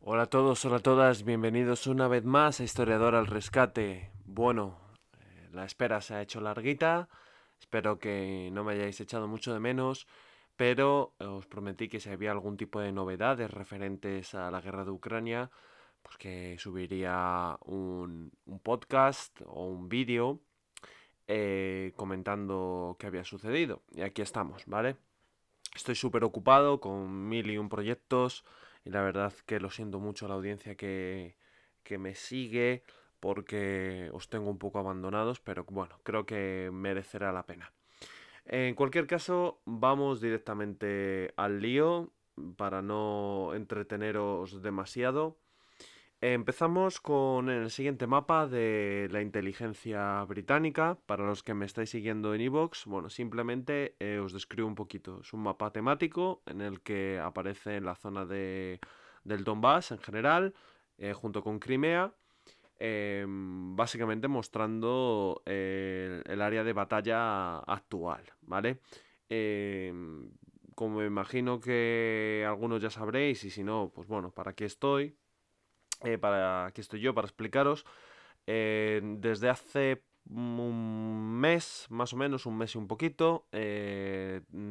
Hola a todos, hola a todas, bienvenidos una vez más a Historiador al Rescate. Bueno, la espera se ha hecho larguita, espero que no me hayáis echado mucho de menos, pero os prometí que si había algún tipo de novedades referentes a la guerra de Ucrania, pues que subiría un podcast o un vídeo comentando qué había sucedido. Y aquí estamos, ¿vale? Estoy súper ocupado con mil y un proyectos y la verdad que lo siento mucho a la audiencia que me sigue porque os tengo un poco abandonados, pero bueno, creo que merecerá la pena. En cualquier caso, vamos directamente al lío para no entreteneros demasiado. Empezamos con el siguiente mapa de la inteligencia británica. Para los que me estáis siguiendo en iVoox, bueno, simplemente os describo un poquito. Es un mapa temático en el que aparece la zona del Donbass en general, junto con Crimea, básicamente mostrando el área de batalla actual, ¿vale? Como me imagino que algunos ya sabréis, y si no, pues bueno, para qué estoy. Aquí estoy yo para explicaros. Desde hace un mes, más o menos, un mes y un poquito,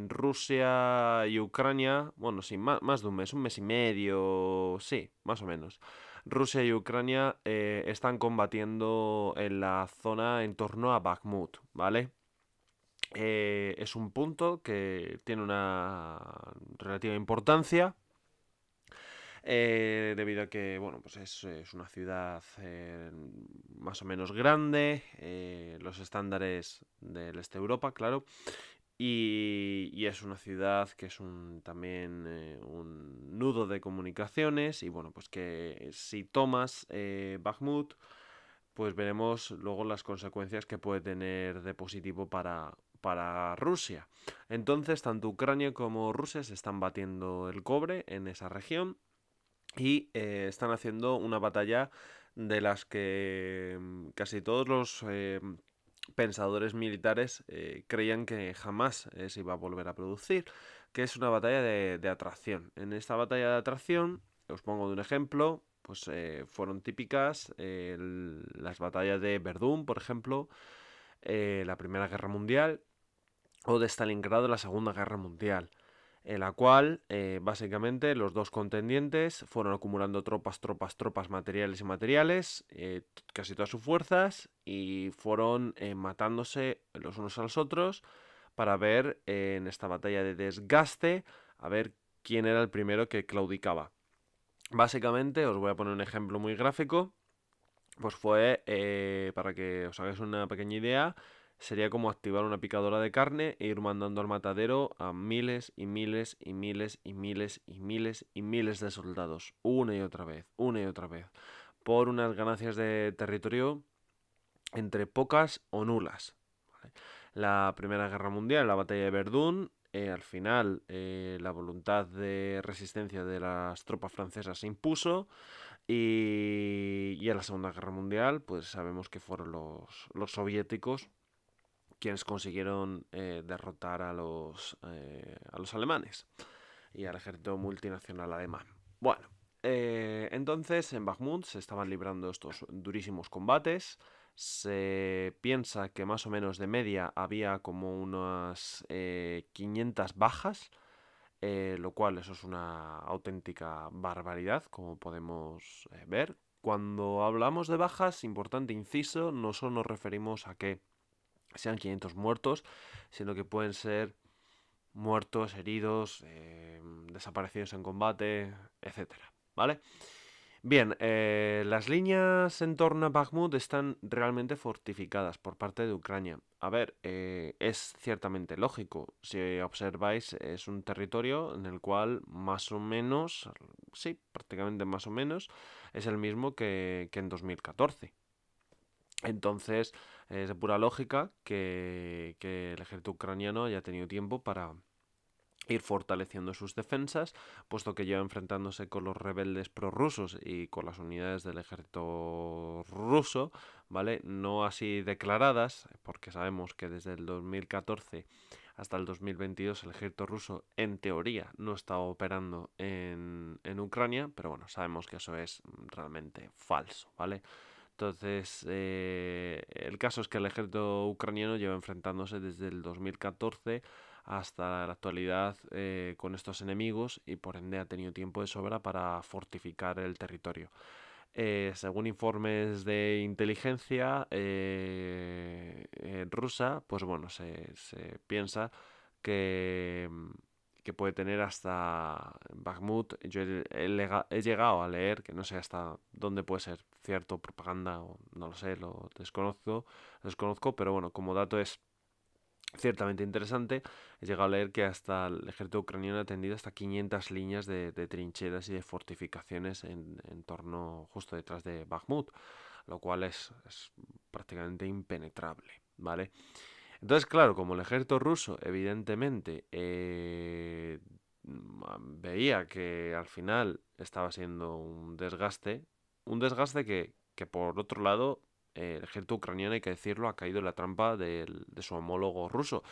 Rusia y Ucrania, bueno, sí, más de un mes y medio, sí, más o menos. Rusia y Ucrania están combatiendo en la zona en torno a Bakhmut, ¿vale? Es un punto que tiene una relativa importancia debido a que, bueno, pues es una ciudad más o menos grande, los estándares del este de Europa, claro, y es una ciudad que es también un nudo de comunicaciones y, bueno, pues que si tomas Bakhmut, pues veremos luego las consecuencias que puede tener de positivo para Rusia. Entonces, tanto Ucrania como Rusia se están batiendo el cobre en esa región y están haciendo una batalla de las que casi todos los pensadores militares creían que jamás se iba a volver a producir, que es una batalla de atracción. En esta batalla de atracción, os pongo de un ejemplo, pues fueron típicas las batallas de Verdún, por ejemplo, la Primera Guerra Mundial, o de Stalingrado, la Segunda Guerra Mundial, en la cual básicamente los dos contendientes fueron acumulando tropas, materiales y materiales, casi todas sus fuerzas, y fueron matándose los unos a los otros para ver en esta batalla de desgaste, a ver quién era el primero que claudicaba. Básicamente, os voy a poner un ejemplo muy gráfico, pues fue, para que os hagáis una pequeña idea, sería como activar una picadora de carne e ir mandando al matadero a miles y miles y miles y miles y miles y miles de soldados, una y otra vez, por unas ganancias de territorio entre pocas o nulas. ¿Vale? La Primera Guerra Mundial, la batalla de Verdún, al final la voluntad de resistencia de las tropas francesas se impuso y en la Segunda Guerra Mundial, pues sabemos que fueron los soviéticos quienes consiguieron derrotar a los alemanes y al ejército multinacional alemán. Bueno, entonces en Bakhmut se estaban librando estos durísimos combates. Se piensa que más o menos de media había como unas 500 bajas, lo cual eso es una auténtica barbaridad, como podemos ver. Cuando hablamos de bajas, importante inciso, no solo nos referimos a que sean 500 muertos, sino que pueden ser muertos, heridos, desaparecidos en combate, etcétera, ¿vale? Bien, las líneas en torno a Bakhmut están realmente fortificadas por parte de Ucrania. A ver, es ciertamente lógico. Si observáis, es un territorio en el cual más o menos, sí, prácticamente más o menos, es el mismo que en 2014. Entonces, es de pura lógica que el ejército ucraniano haya tenido tiempo para ir fortaleciendo sus defensas, puesto que lleva enfrentándose con los rebeldes prorrusos y con las unidades del ejército ruso, ¿vale? No así declaradas, porque sabemos que desde el 2014 hasta el 2022 el ejército ruso en teoría no estaba operando en Ucrania, pero bueno, sabemos que eso es realmente falso, ¿vale? Entonces, el caso es que el ejército ucraniano lleva enfrentándose desde el 2014 hasta la actualidad con estos enemigos y por ende ha tenido tiempo de sobra para fortificar el territorio. Según informes de inteligencia rusa, pues bueno, se piensa que, que puede tener hasta Bakhmut. Yo he llegado a leer, que no sé hasta dónde puede ser cierto propaganda, o no lo sé, desconozco, pero bueno, como dato es ciertamente interesante. He llegado a leer que hasta el ejército ucraniano ha tendido hasta 500 líneas de trincheras y de fortificaciones en torno justo detrás de Bakhmut, lo cual es prácticamente impenetrable, ¿vale? Entonces, claro, como el ejército ruso, evidentemente, veía que al final estaba siendo un desgaste que por otro lado, el ejército ucraniano, hay que decirlo, ha caído en la trampa de su homólogo ruso,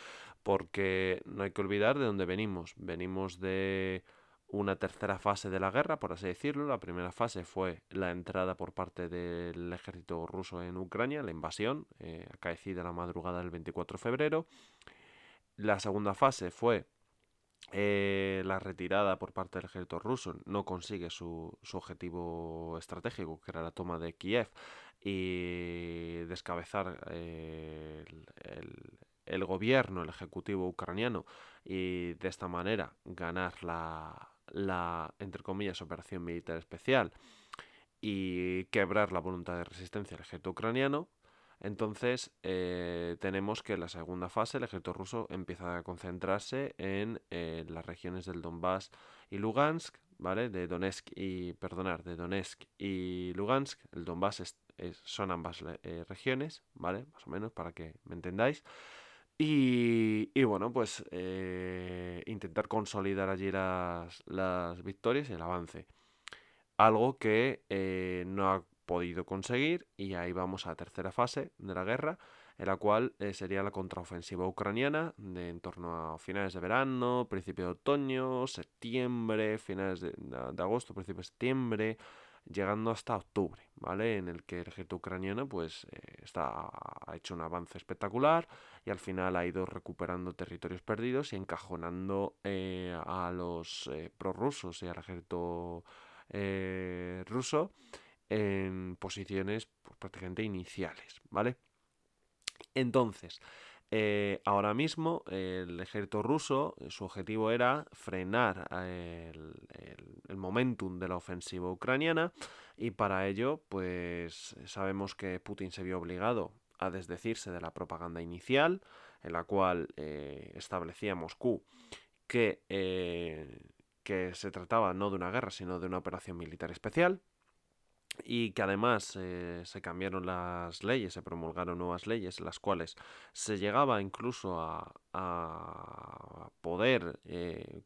porque no hay que olvidar de dónde venimos. Venimos de una tercera fase de la guerra, por así decirlo. La primera fase fue la entrada por parte del ejército ruso en Ucrania, la invasión, acaecida la madrugada del 24 de febrero. La segunda fase fue la retirada por parte del ejército ruso. No consigue su objetivo estratégico, que era la toma de Kiev y descabezar el gobierno, el ejecutivo ucraniano, y de esta manera ganar entre comillas, operación militar especial y quebrar la voluntad de resistencia del ejército ucraniano. Entonces tenemos que en la segunda fase el ejército ruso empieza a concentrarse en las regiones del Donbass y Lugansk, ¿vale? De Donetsk y Lugansk. El Donbass son ambas regiones, ¿vale? Más o menos para que me entendáis. Y bueno, pues intentar consolidar allí las victorias y el avance. Algo que no ha podido conseguir, y ahí vamos a la tercera fase de la guerra, en la cual sería la contraofensiva ucraniana en torno a finales de verano, principio de otoño, septiembre, finales de agosto, principio de septiembre, llegando hasta octubre, ¿vale? En el que el ejército ucraniano pues ha hecho un avance espectacular y al final ha ido recuperando territorios perdidos y encajonando a los prorrusos y al ejército ruso en posiciones pues, prácticamente iniciales, ¿vale? Entonces, ahora mismo el ejército ruso, su objetivo era frenar el momentum de la ofensiva ucraniana, y para ello, pues sabemos que Putin se vio obligado a desdecirse de la propaganda inicial, en la cual establecía Moscú que se trataba no de una guerra, sino de una operación militar especial, y que además se cambiaron las leyes, se promulgaron nuevas leyes, en las cuales se llegaba incluso a poder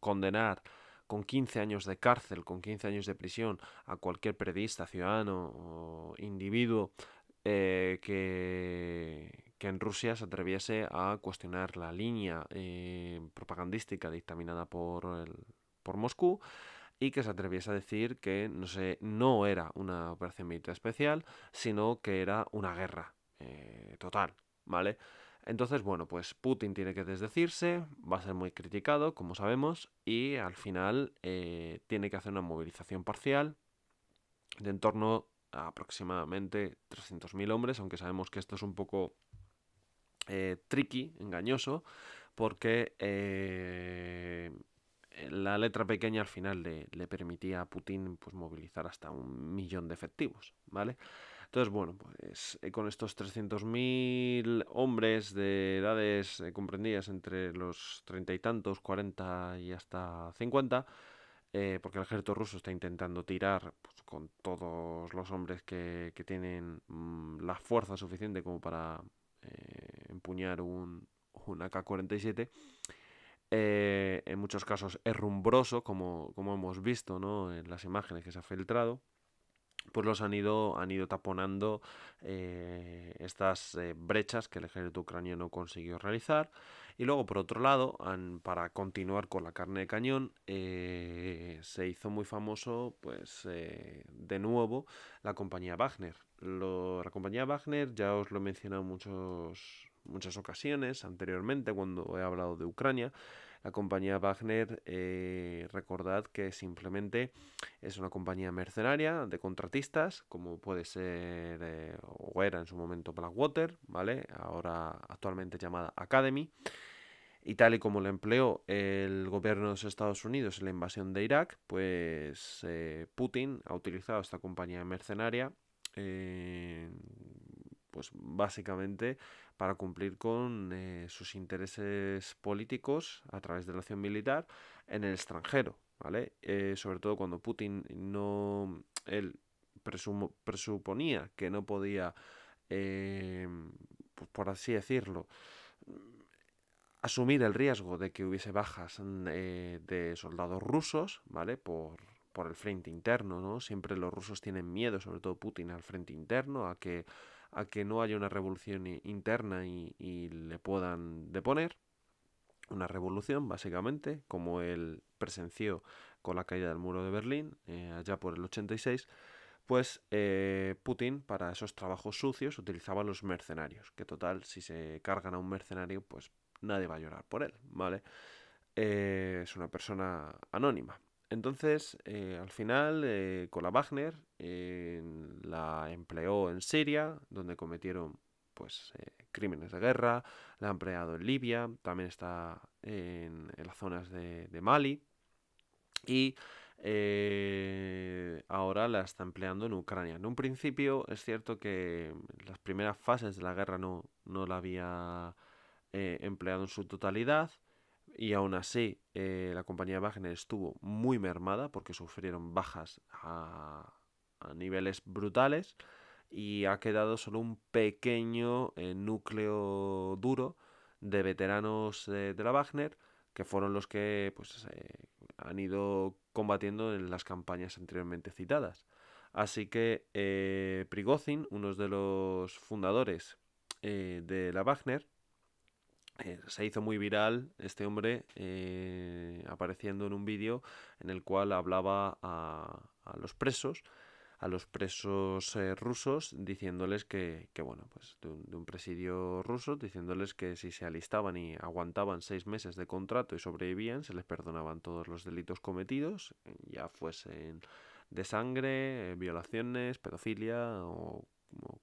condenar con 15 años de cárcel, con 15 años de prisión, a cualquier periodista, ciudadano o individuo que en Rusia se atreviese a cuestionar la línea propagandística dictaminada por Moscú, y que se atreviese a decir que no era una operación militar especial, sino que era una guerra total, ¿vale? Entonces, bueno, pues Putin tiene que desdecirse, va a ser muy criticado, como sabemos, y al final tiene que hacer una movilización parcial de en torno a aproximadamente 300.000 hombres, aunque sabemos que esto es un poco tricky, engañoso, porque la letra pequeña al final le permitía a Putin pues, movilizar hasta 1 millón de efectivos, ¿vale? Entonces, bueno, pues con estos 300.000 hombres de edades comprendidas entre los 30 y tantos, 40 y hasta 50, porque el ejército ruso está intentando tirar pues, con todos los hombres que tienen la fuerza suficiente como para empuñar un AK-47. En muchos casos herrumbroso, como hemos visto, ¿no? En las imágenes que se ha filtrado, pues han ido taponando estas brechas que el ejército ucraniano consiguió realizar, Y luego, por otro lado, para continuar con la carne de cañón, se hizo muy famoso, pues, de nuevo, la compañía Wagner. La compañía Wagner, ya os lo he mencionado muchas ocasiones anteriormente cuando he hablado de Ucrania. La compañía Wagner, recordad que simplemente es una compañía mercenaria de contratistas, como puede ser, o era en su momento Blackwater, ¿vale? Ahora actualmente llamada Academy. Y tal y como lo empleó el gobierno de los Estados Unidos en la invasión de Irak, pues Putin ha utilizado esta compañía mercenaria, eh, pues básicamente para cumplir con sus intereses políticos a través de la acción militar en el extranjero, ¿vale? Sobre todo cuando Putin no, él presuponía que no podía, eh, por así decirlo, asumir el riesgo de que hubiese bajas de soldados rusos, ¿vale? Por el frente interno, ¿no? Siempre los rusos tienen miedo, sobre todo Putin, al frente interno, a que no haya una revolución interna y le puedan deponer. Una revolución, básicamente, como él presenció con la caída del muro de Berlín, allá por el 86. Pues Putin, para esos trabajos sucios, utilizaba los mercenarios. Que total, si se cargan a un mercenario, pues nadie va a llorar por él, ¿vale? Es una persona anónima. Entonces, al final, con la Wagner, la empleó en Siria, donde cometieron pues crímenes de guerra, la ha empleado en Libia, también está en las zonas de Mali, y ahora la está empleando en Ucrania. En un principio es cierto que las primeras fases de la guerra no la había empleado en su totalidad, y aún así la compañía Wagner estuvo muy mermada porque sufrieron bajas a niveles brutales, y ha quedado solo un pequeño núcleo duro de veteranos de la Wagner, que fueron los que pues, han ido combatiendo en las campañas anteriormente citadas. Así que Prigozhin, uno de los fundadores de la Wagner, se hizo muy viral este hombre, apareciendo en un vídeo en el cual hablaba a los presos rusos, diciéndoles que bueno, pues de un presidio ruso, diciéndoles que si se alistaban y aguantaban 6 meses de contrato y sobrevivían, se les perdonaban todos los delitos cometidos, ya fuesen de sangre, violaciones, pedofilia o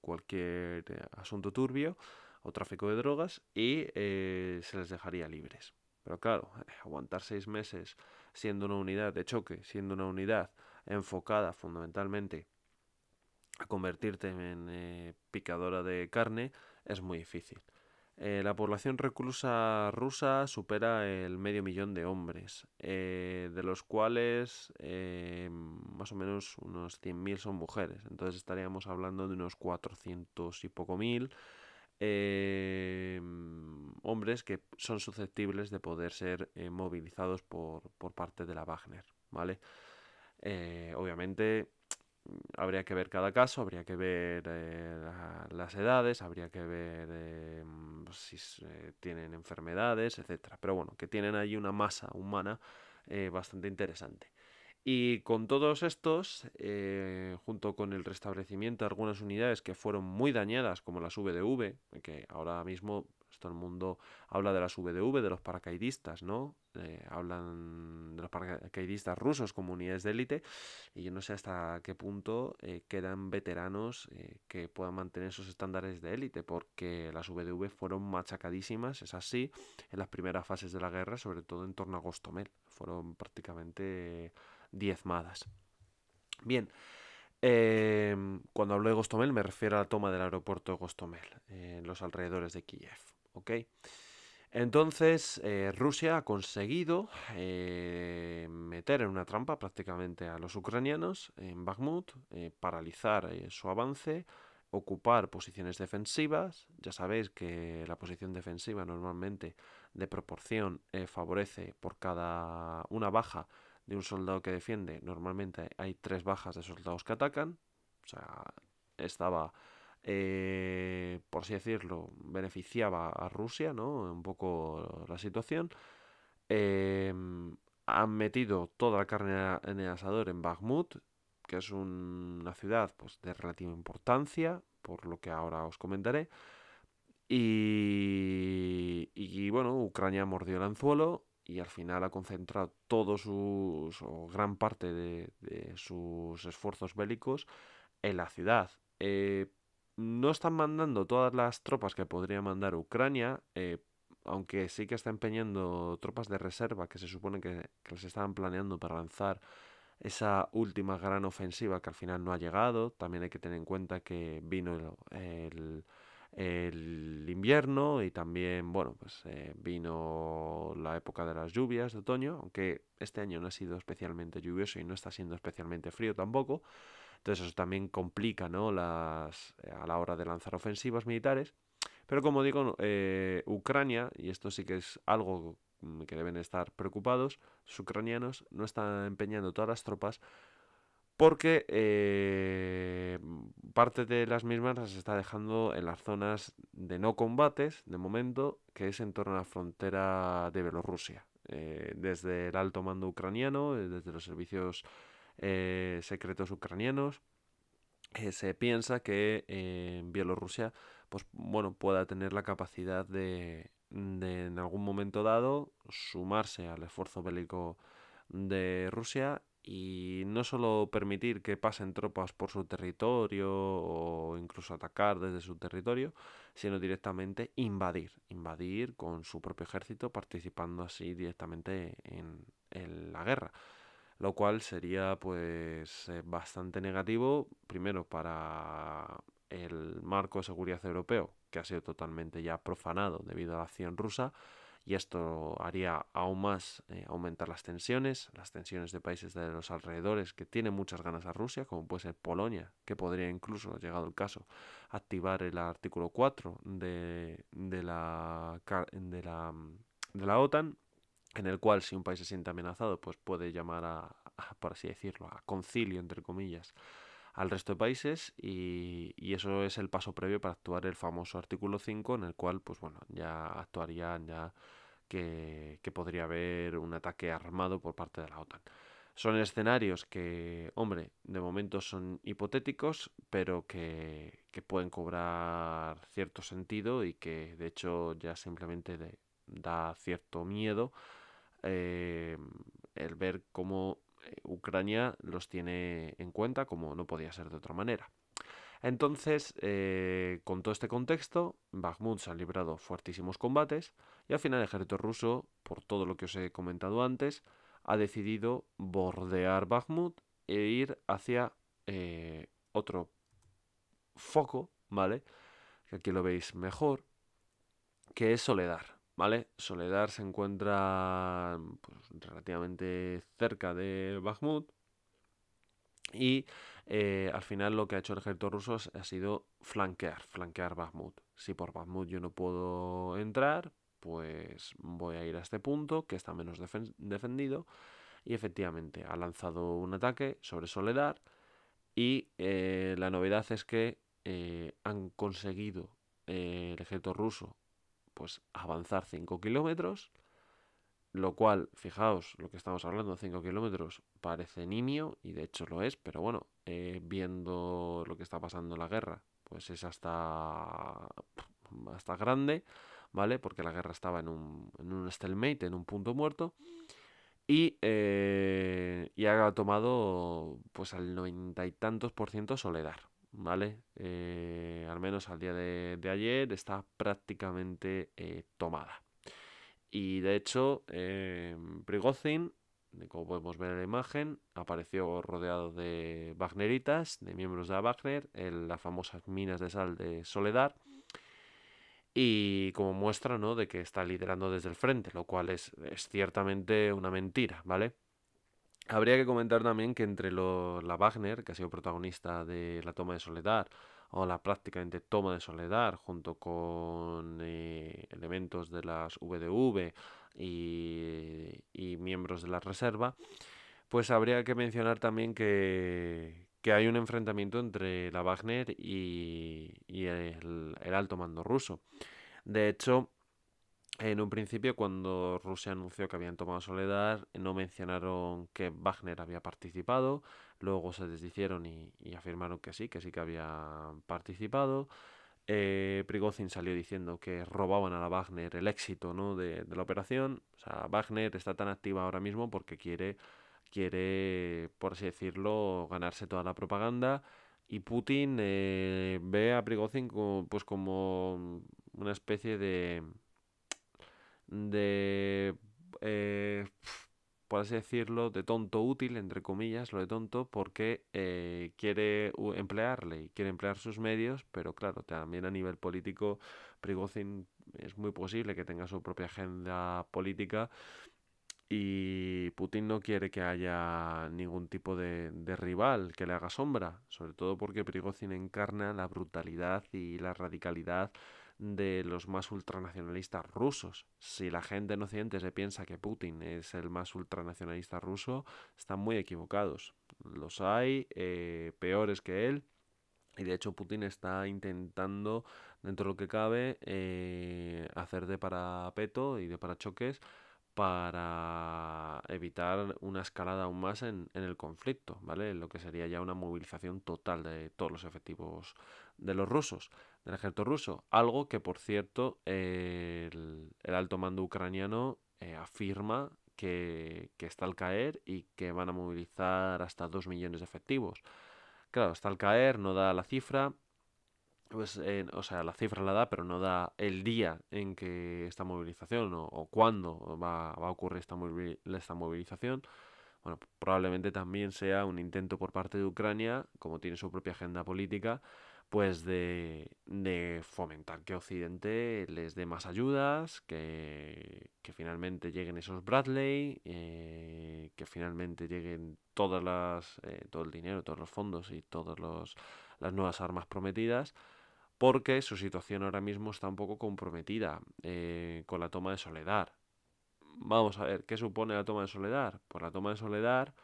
cualquier asunto turbio o tráfico de drogas, y se les dejaría libres. Pero claro, aguantar 6 meses siendo una unidad de choque, siendo una unidad enfocada fundamentalmente a convertirte en picadora de carne, es muy difícil. La población reclusa rusa supera el 500.000 de hombres, de los cuales más o menos unos 100.000 son mujeres. Entonces estaríamos hablando de unos 400 y poco mil hombres que son susceptibles de poder ser movilizados por parte de la Wagner, ¿vale? Obviamente habría que ver cada caso, habría que ver las edades, habría que ver si tienen enfermedades, etcétera. Pero bueno, que tienen ahí una masa humana bastante interesante. Y con todos estos, junto con el restablecimiento de algunas unidades que fueron muy dañadas, como las VDV, que ahora mismo pues, todo el mundo habla de las VDV, de los paracaidistas, ¿no? Hablan de los paracaidistas rusos como unidades de élite, y yo no sé hasta qué punto quedan veteranos que puedan mantener esos estándares de élite, porque las VDV fueron machacadísimas, es así, en las primeras fases de la guerra, sobre todo en torno a Gostomel. Fueron prácticamente diezmadas. Bien, cuando hablo de Gostomel me refiero a la toma del aeropuerto de Gostomel, en los alrededores de Kiev. ¿Ok? Entonces, Rusia ha conseguido meter en una trampa prácticamente a los ucranianos en Bakhmut, paralizar su avance, ocupar posiciones defensivas. Ya sabéis que la posición defensiva normalmente de proporción favorece por cada una baja de un soldado que defiende, normalmente hay 3 bajas de soldados que atacan. O sea, estaba por así decirlo, beneficiaba a Rusia, ¿no? Un poco la situación. Han metido toda la carne en el asador en Bakhmut, que es una ciudad pues, de relativa importancia, por lo que ahora os comentaré. Y bueno, Ucrania mordió el anzuelo y al final ha concentrado todos o gran parte de sus esfuerzos bélicos en la ciudad. No están mandando todas las tropas que podría mandar Ucrania, aunque sí que está empeñando tropas de reserva que se supone que las estaban planeando para lanzar esa última gran ofensiva que al final no ha llegado. También hay que tener en cuenta que vino el invierno y también, bueno, pues vino la época de las lluvias de otoño, aunque este año no ha sido especialmente lluvioso y no está siendo especialmente frío tampoco. Entonces eso también complica, ¿no? A la hora de lanzar ofensivas militares. Pero como digo, Ucrania, y esto sí que es algo que deben estar preocupados, los ucranianos no están empeñando todas las tropas porque parte de las mismas las está dejando en las zonas de no combates, de momento, que es en torno a la frontera de Bielorrusia. Desde el alto mando ucraniano, desde los servicios secretos ucranianos, se piensa que Bielorrusia pues, bueno, pueda tener la capacidad de en algún momento dado sumarse al esfuerzo bélico de Rusia y no solo permitir que pasen tropas por su territorio o incluso atacar desde su territorio, sino directamente invadir con su propio ejército, participando así directamente en la guerra, lo cual sería pues bastante negativo, primero para el marco de seguridad europeo, que ha sido totalmente ya profanado debido a la acción rusa, y esto haría aún más aumentar las tensiones de países de los alrededores que tienen muchas ganas a Rusia, como puede ser Polonia, que podría incluso, llegado el caso, activar el artículo 4 de la OTAN, en el cual si un país se siente amenazado, pues puede llamar por así decirlo, a concilio, entre comillas, al resto de países y eso es el paso previo para actuar el famoso artículo 5 en el cual, pues bueno, ya actuarían ya que podría haber un ataque armado por parte de la OTAN. Son escenarios que, hombre, de momento son hipotéticos, pero que pueden cobrar cierto sentido y que de hecho ya simplemente da cierto miedo eh, el ver cómo Ucrania los tiene en cuenta, como no podía ser de otra manera. Entonces, con todo este contexto, Bakhmut se han librado fuertísimos combates y al final el ejército ruso, por todo lo que os he comentado antes, ha decidido bordear Bakhmut e ir hacia otro foco, ¿vale? Que aquí lo veis mejor, que es Soledar, ¿vale? Soledar se encuentra pues, relativamente cerca de Bakhmut y al final lo que ha hecho el ejército ruso ha sido flanquear Bakhmut. Si por Bakhmut yo no puedo entrar, pues voy a ir a este punto que está menos defendido y efectivamente ha lanzado un ataque sobre Soledar y la novedad es que han conseguido el ejército ruso pues avanzar 5 kilómetros, lo cual, fijaos, lo que estamos hablando, 5 kilómetros, parece nimio, y de hecho lo es, pero bueno, viendo lo que está pasando en la guerra, pues es hasta grande, ¿vale? Porque la guerra estaba en un stalemate, en un punto muerto, y ha tomado pues al 90 y tantos por ciento Soledar, ¿vale? Al menos al día de ayer está prácticamente tomada. Y de hecho, Prigozhin, como podemos ver en la imagen, apareció rodeado de wagneritas, de miembros de la Wagner, en las famosas minas de sal de Soledar, y como muestra, ¿no?, de que está liderando desde el frente, lo cual es ciertamente una mentira, ¿vale? Habría que comentar también que entre la Wagner, que ha sido protagonista de la toma de Soledar, o la prácticamente toma de Soledar, junto con elementos de las VDV y miembros de la reserva, pues habría que mencionar también que hay un enfrentamiento entre la Wagner y el alto mando ruso. De hecho, en un principio, cuando Rusia anunció que habían tomado Soledar, no mencionaron que Wagner había participado, luego se deshicieron y afirmaron que sí que había participado. Prigozhin salió diciendo que robaban a la Wagner el éxito, ¿no?, de la operación. O sea, Wagner está tan activa ahora mismo porque quiere, por así decirlo, ganarse toda la propaganda. Y Putin ve a Prigozhin como, pues como una especie de por así decirlo, de tonto útil, entre comillas, lo de tonto, porque quiere emplearle y quiere emplear sus medios, pero claro, también a nivel político, Prigozhin es muy posible que tenga su propia agenda política y Putin no quiere que haya ningún tipo de rival que le haga sombra, sobre todo porque Prigozhin encarna la brutalidad y la radicalidad de los más ultranacionalistas rusos. Si la gente en Occidente se piensa que Putin es el más ultranacionalista ruso, están muy equivocados. Los hay peores que él. Y de hecho Putin está intentando, dentro de lo que cabe, hacer de parapeto y de parachoques para evitar una escalada aún más en el conflicto, ¿vale? Lo que sería ya una movilización total de todos los efectivos de los rusos, del ejército ruso. Algo que, por cierto, el alto mando ucraniano afirma que está al caer y que van a movilizar hasta 2 millones de efectivos. Claro, está al caer, no da la cifra, pues, o sea, la cifra la da, pero no da el día en que esta movilización o cuándo va a ocurrir esta movilización. Bueno, probablemente también sea un intento por parte de Ucrania, como tiene su propia agenda política, pues de fomentar que Occidente les dé más ayudas, que finalmente lleguen esos Bradley, que finalmente lleguen todo el dinero, todos los fondos y todas las nuevas armas prometidas, porque su situación ahora mismo está un poco comprometida con la toma de Soledar. Vamos a ver, ¿qué supone la toma de Soledar? Pues la toma de Soledar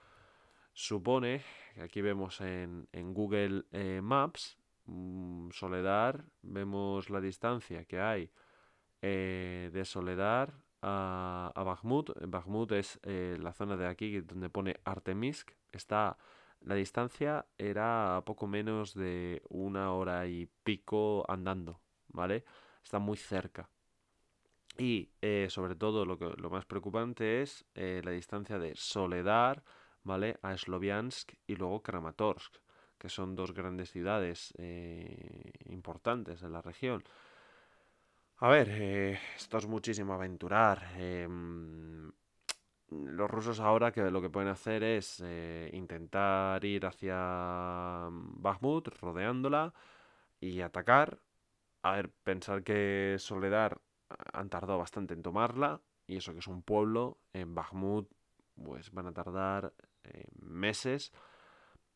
supone, que aquí vemos en Google Maps, Soledar, vemos la distancia que hay de Soledar a Bakhmut. Bakhmut es la zona de aquí donde pone Artemisk. La distancia era poco menos de 1 hora y pico andando, ¿vale? Está muy cerca. Y sobre todo lo más preocupante es la distancia de Soledar, ¿vale?, a Sloviansk y luego Kramatorsk, que son dos grandes ciudades importantes de la región. A ver, esto es muchísimo aventurar. Los rusos ahora que lo que pueden hacer es intentar ir hacia Bakhmut, rodeándola y atacar. A ver, pensar que Soledar han tardado bastante en tomarla, y eso que es un pueblo, en Bakhmut pues van a tardar meses,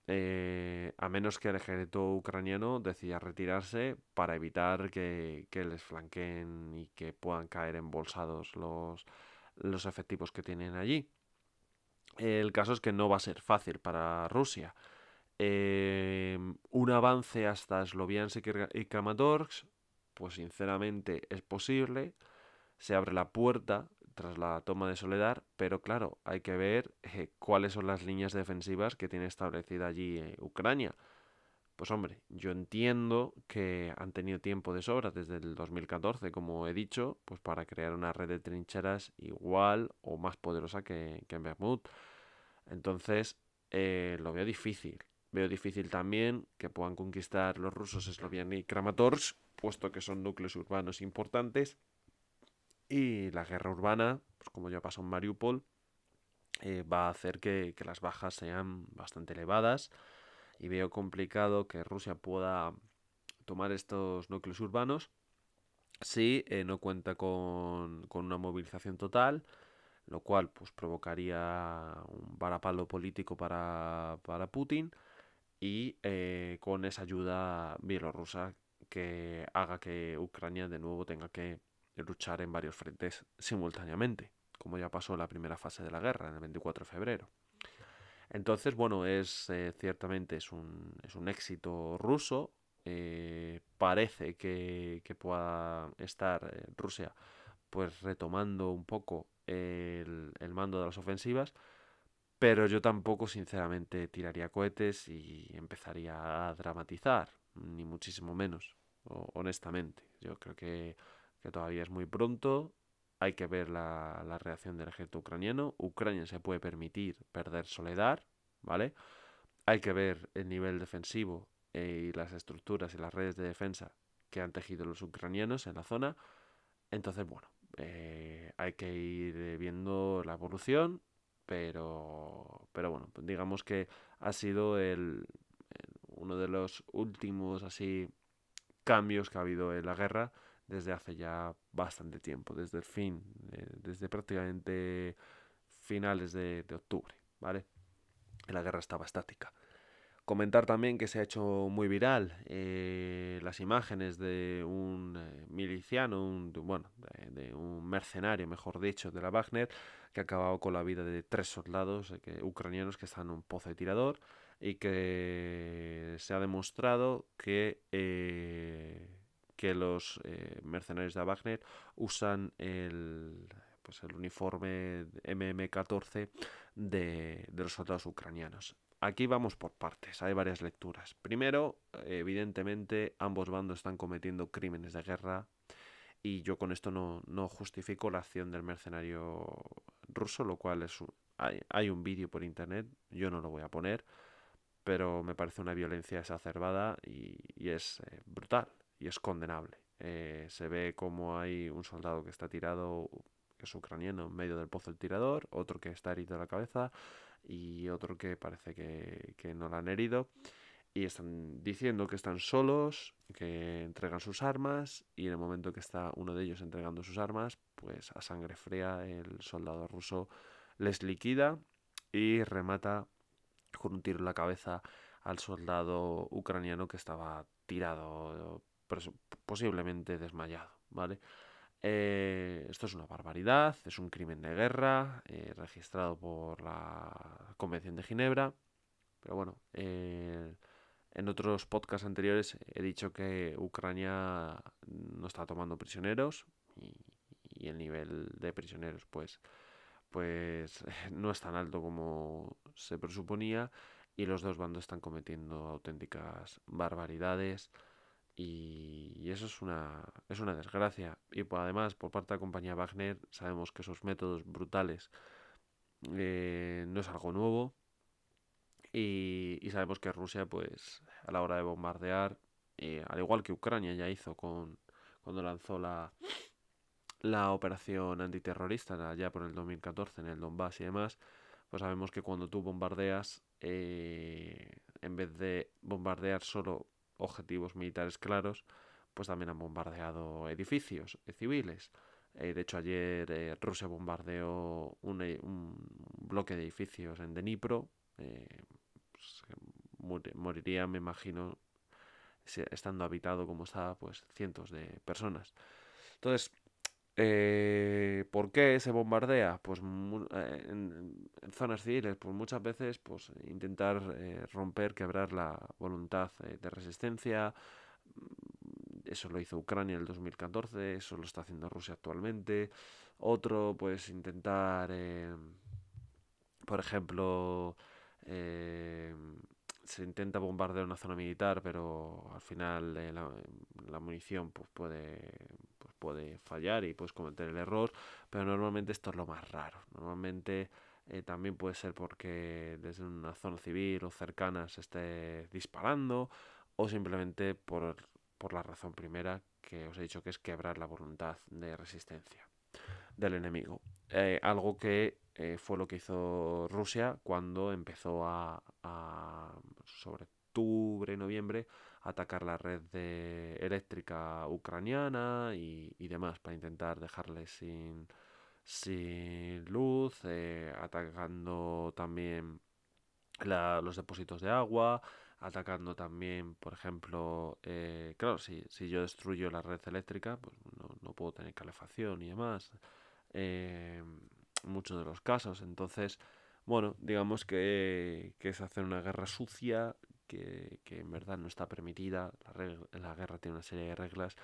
a menos que el ejército ucraniano decida retirarse para evitar que les flanqueen y que puedan caer embolsados los efectivos que tienen allí. El caso es que no va a ser fácil para Rusia. Un avance hasta Sloviansk y Kramatorsk, pues sinceramente es posible. Se abre la puerta tras la toma de Soledar, pero claro, hay que ver cuáles son las líneas defensivas que tiene establecida allí Ucrania. Pues hombre, yo entiendo que han tenido tiempo de sobra desde el 2014, como he dicho, pues para crear una red de trincheras igual o más poderosa que en Bakhmut. Entonces, lo veo difícil. Veo difícil también que puedan conquistar los rusos Esloviania y Kramatorsk, puesto que son núcleos urbanos importantes. Y la guerra urbana, pues como ya pasó en Mariupol, va a hacer que las bajas sean bastante elevadas. Y veo complicado que Rusia pueda tomar estos núcleos urbanos si no cuenta con una movilización total, lo cual pues provocaría un varapalo político para Putin, y con esa ayuda bielorrusa que haga que Ucrania de nuevo tenga que luchar en varios frentes simultáneamente, como ya pasó en la primera fase de la guerra, en el 24 de febrero. Entonces, bueno, ciertamente es un éxito ruso. Parece que pueda estar Rusia pues retomando un poco el mando de las ofensivas, pero yo tampoco sinceramente tiraría cohetes y empezaría a dramatizar, ni muchísimo menos, honestamente. Yo creo que todavía es muy pronto, hay que ver la reacción del ejército ucraniano. Ucrania se puede permitir perder Soledar, ¿vale? Hay que ver el nivel defensivo y las estructuras y las redes de defensa que han tejido los ucranianos en la zona. Entonces, bueno, hay que ir viendo la evolución, pero bueno, pues digamos que ha sido uno de los últimos así cambios que ha habido en la guerra desde hace ya bastante tiempo, desde el fin, desde prácticamente finales de octubre, ¿vale? La guerra estaba estática. Comentar también que se ha hecho muy viral las imágenes de un miliciano, bueno, de un mercenario, mejor dicho, de la Wagner, que ha acabado con la vida de 3 soldados ucranianos que están en un pozo de tirador y que se ha demostrado que los mercenarios de la Wagner usan pues el uniforme MM14 de los soldados ucranianos. Aquí vamos por partes, hay varias lecturas. Primero, evidentemente, ambos bandos están cometiendo crímenes de guerra y yo con esto no justifico la acción del mercenario ruso, lo cual hay un vídeo por internet, yo no lo voy a poner, pero me parece una violencia exacerbada y es brutal y es condenable. Se ve como hay un soldado que está tirado, que es ucraniano, en medio del pozo del tirador, otro que está herido en la cabeza y otro que parece que no lo han herido. Y están diciendo que están solos, que entregan sus armas y en el momento que está uno de ellos entregando sus armas, pues a sangre fría el soldado ruso les liquida y remata con un tiro en la cabeza al soldado ucraniano que estaba tirado, posiblemente desmayado, ¿vale? Esto es una barbaridad, es un crimen de guerra registrado por la Convención de Ginebra, pero bueno, en otros podcasts anteriores he dicho que Ucrania no está tomando prisioneros y, y el nivel de prisioneros pues no es tan alto como se presuponía y los dos bandos están cometiendo auténticas barbaridades y eso es una desgracia. Y además, por parte de la compañía Wagner, sabemos que esos métodos brutales no es algo nuevo y sabemos que Rusia, pues a la hora de bombardear, al igual que Ucrania ya hizo cuando lanzó la operación antiterrorista ya por el 2014 en el Donbass y demás, pues sabemos que cuando tú bombardeas, en vez de bombardear solo objetivos militares claros, pues también han bombardeado edificios civiles. De hecho, ayer Rusia bombardeó un bloque de edificios en Dnipro. Pues, moriría, me imagino, estando habitado como está, pues cientos de personas. Entonces, ¿por qué se bombardea? Pues en zonas civiles, pues muchas veces pues intentar romper, quebrar la voluntad de resistencia. Eso lo hizo Ucrania en el 2014, eso lo está haciendo Rusia actualmente. Otro, pues intentar, por ejemplo, eh, se intenta bombardear una zona militar, pero al final la munición pues puede fallar y puedes cometer el error, pero normalmente esto es lo más raro. Normalmente también puede ser porque desde una zona civil o cercana se esté disparando o simplemente por la razón primera que os he dicho que es quebrar la voluntad de resistencia del enemigo. Algo que fue lo que hizo Rusia cuando empezó sobre octubre, noviembre, a atacar la red eléctrica ucraniana y demás para intentar dejarles sin luz, atacando también los depósitos de agua, atacando también, por ejemplo, claro, si yo destruyo la red eléctrica, pues no puedo tener calefacción y demás. En muchos de los casos. Entonces, bueno, digamos que es hacer una guerra sucia, que en verdad no está permitida. La guerra tiene una serie de reglas,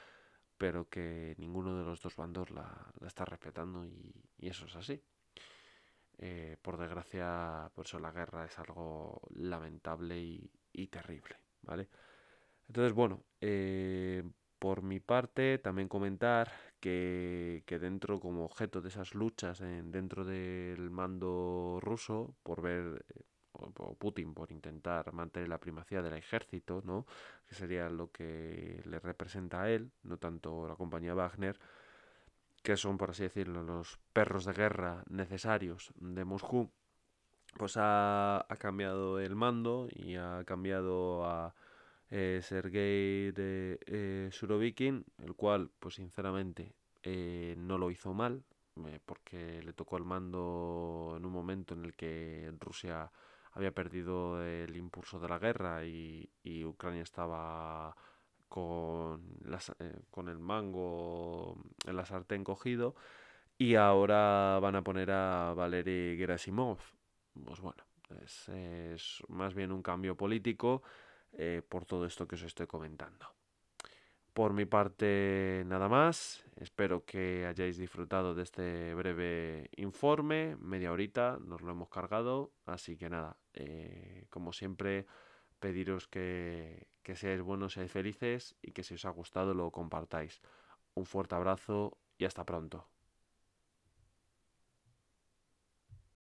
pero que ninguno de los dos bandos la está respetando y eso es así. Por desgracia, por eso la guerra es algo lamentable y terrible, ¿vale? Entonces, bueno, por mi parte, también comentar que dentro, como objeto de esas luchas dentro del mando ruso, por ver, o Putin, por intentar mantener la primacía del ejército, ¿no? Que sería lo que le representa a él, no tanto la compañía Wagner, que son, por así decirlo, los perros de guerra necesarios de Moscú, pues ha cambiado el mando y ha cambiado a Sergei de Surovikin, el cual, pues sinceramente, no lo hizo mal, porque le tocó el mando en un momento en el que Rusia había perdido el impulso de la guerra y Ucrania estaba con el mango en la sartén cogido y ahora van a poner a Valery Gerasimov. Pues bueno, es más bien un cambio político por todo esto que os estoy comentando. Por mi parte, nada más. Espero que hayáis disfrutado de este breve informe. Media horita nos lo hemos cargado. Así que nada, como siempre, pediros que seáis buenos, seáis felices y que si os ha gustado lo compartáis. Un fuerte abrazo y hasta pronto.